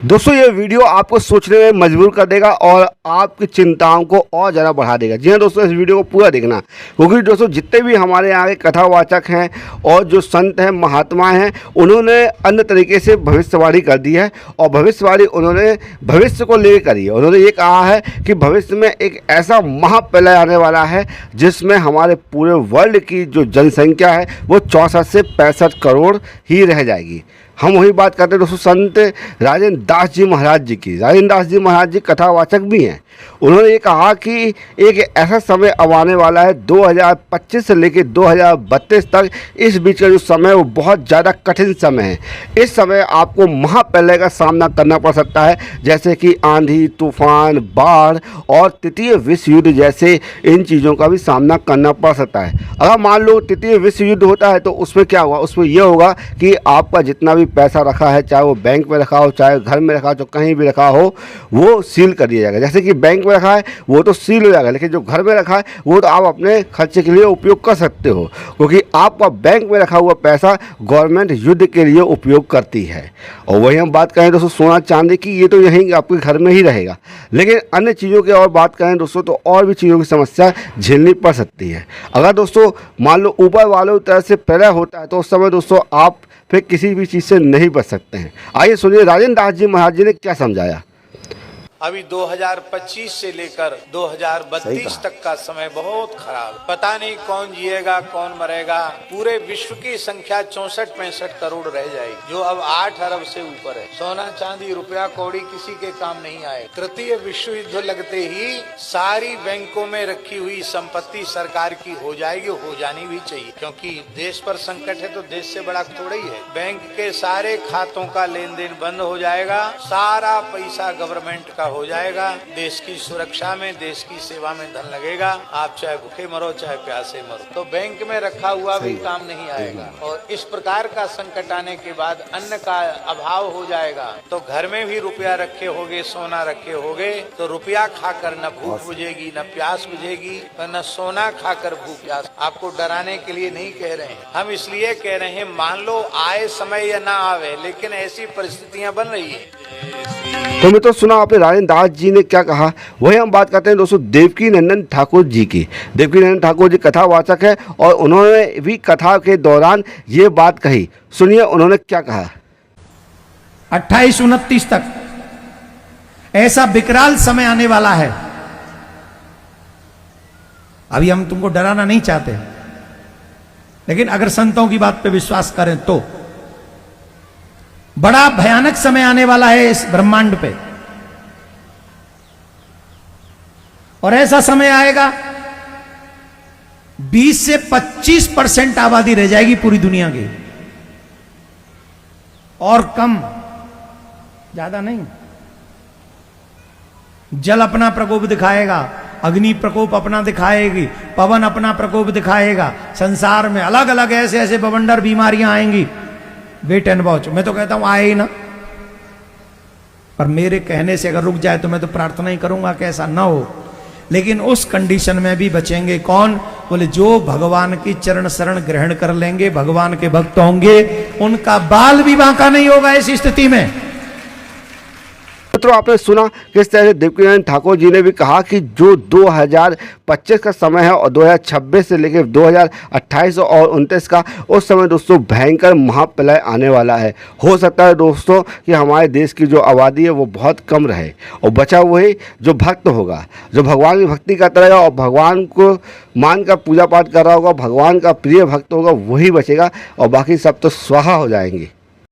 दोस्तों ये वीडियो आपको सोचने में मजबूर कर देगा और आपकी चिंताओं को और ज़्यादा बढ़ा देगा। जी हाँ दोस्तों, इस वीडियो को पूरा देखना, क्योंकि दोस्तों जितने भी हमारे यहाँ के कथावाचक हैं और जो संत हैं, महात्मा हैं, उन्होंने अन्य तरीके से भविष्यवाणी कर दी है। और भविष्यवाणी उन्होंने भविष्य को लेकर करी है। उन्होंने ये कहा है कि भविष्य में एक ऐसा महाप्रलय आने वाला है जिसमें हमारे पूरे वर्ल्ड की जो जनसंख्या है वो 64 से 65 करोड़ ही रह जाएगी। हम वही बात करते हैं दोस्तों संत राजेंद्र दास जी महाराज जी की। राजेंद्र दास जी महाराज जी कथावाचक भी हैं। उन्होंने ये कहा कि एक ऐसा समय अब आने वाला है 2025 से लेकर 2032 तक, इस बीच का जो समय है वो बहुत ज़्यादा कठिन समय है। इस समय आपको महाप्रलय का सामना करना पड़ सकता है, जैसे कि आंधी, तूफान, बाढ़ और तृतीय विश्व युद्ध जैसे इन चीज़ों का भी सामना करना पड़ सकता है। अगर मान लो तृतीय विश्व युद्ध होता है तो उसमें क्या होगा? उसमें यह होगा कि आपका जितना भी पैसा रखा है, चाहे वो बैंक में रखा हो, चाहे घर में रखा हो, चाहे कहीं भी रखा हो, वो सील कर दिया जाएगा। जैसे कि बैंक में रखा है वो तो सील हो जाएगा, लेकिन जो घर में रखा है वो तो आप अपने खर्चे के लिए उपयोग कर सकते हो, क्योंकि आपका बैंक में रखा हुआ पैसा गवर्नमेंट युद्ध के लिए उपयोग करती है। और वही हम बात करें दोस्तों सोना चांदी की, ये तो यहीं आपके घर में ही रहेगा। लेकिन अन्य चीज़ों की और बात करें दोस्तों तो और भी चीज़ों की समस्या झेलनी पड़ सकती है। अगर दोस्तों मान लो ऊपर वालों की तरह से प्रलय होता है तो उस समय दोस्तों आप फिर किसी भी चीज़ से नहीं बच सकते हैं। आइए सुनिए राजेंद्र दास जी महाराज जी ने क्या समझाया। अभी 2025 से लेकर 2032 तक का समय बहुत खराब। पता नहीं कौन जिएगा कौन मरेगा। पूरे विश्व की संख्या 64-65 करोड़ रह जाएगी, जो अब 8 अरब से ऊपर है। सोना चांदी रुपया कौड़ी किसी के काम नहीं आए। तृतीय विश्व युद्ध लगते ही सारी बैंकों में रखी हुई संपत्ति सरकार की हो जाएगी, हो जानी भी चाहिए, क्योंकि देश पर संकट है तो देश से बड़ा थोड़ा ही है। बैंक के सारे खातों का लेन देन बंद हो जाएगा, सारा पैसा गवर्नमेंट का हो जाएगा। देश की सुरक्षा में, देश की सेवा में धन लगेगा। आप चाहे भूखे मरो चाहे प्यासे मरो, तो बैंक में रखा हुआ भी काम नहीं आएगा। और इस प्रकार का संकट आने के बाद अन्न का अभाव हो जाएगा, तो घर में भी रुपया रखे होगे, सोना रखे होगे, तो रुपया खाकर न भूख बुझेगी न प्यास बुझेगी, न सोना खाकर भूख प्यास। आपको डराने के लिए नहीं कह रहे हैं, हम इसलिए कह रहे हैं मान लो आए समय या ना आवे, लेकिन ऐसी परिस्थितियां बन रही है। तो मित्रों सुना आपने राजेंद्र दास जी ने क्या कहा। वही हम बात करते हैं दोस्तों देवकी नंदन ठाकुर जी की। देवकी नंदन ठाकुर जी कथावाचक है और उन्होंने भी कथा के दौरान ये बात कही। सुनिए उन्होंने क्या कहा। 28-29 तक ऐसा विकराल समय आने वाला है। अभी हम तुमको डराना नहीं चाहते, लेकिन अगर संतों की बात पे विश्वास करें तो बड़ा भयानक समय आने वाला है इस ब्रह्मांड पे। और ऐसा समय आएगा 20 से 25% आबादी रह जाएगी पूरी दुनिया की, और कम, ज्यादा नहीं। जल अपना प्रकोप दिखाएगा, अग्नि प्रकोप अपना दिखाएगी, पवन अपना प्रकोप दिखाएगा। संसार में अलग अलग ऐसे ऐसे बवंडर बीमारियां आएंगी। Wait and watch. मैं तो कहता हूं आए ही ना, पर मेरे कहने से अगर रुक जाए तो मैं तो प्रार्थना ही करूंगा कि ऐसा ना हो। लेकिन उस कंडीशन में भी बचेंगे कौन? बोले जो भगवान की चरण शरण ग्रहण कर लेंगे, भगवान के भक्त होंगे, उनका बाल भी बांका नहीं होगा इस स्थिति में। मित्रों आपने सुना किस तरह से देवकी नंदन ठाकुर जी ने भी कहा कि जो 2025 का समय है और 2026 से लेकर 2028 और 29 का, उस समय दोस्तों भयंकर महाप्रलय आने वाला है। हो सकता है दोस्तों कि हमारे देश की जो आबादी है वो बहुत कम रहे और बचा वही जो भक्त होगा, जो भगवान की भक्ति करता रहेगा और भगवान को मान कर पूजा पाठ कर रहा होगा, भगवान का प्रिय भक्त होगा, वही बचेगा और बाकी सब तो स्वाहा हो जाएंगे।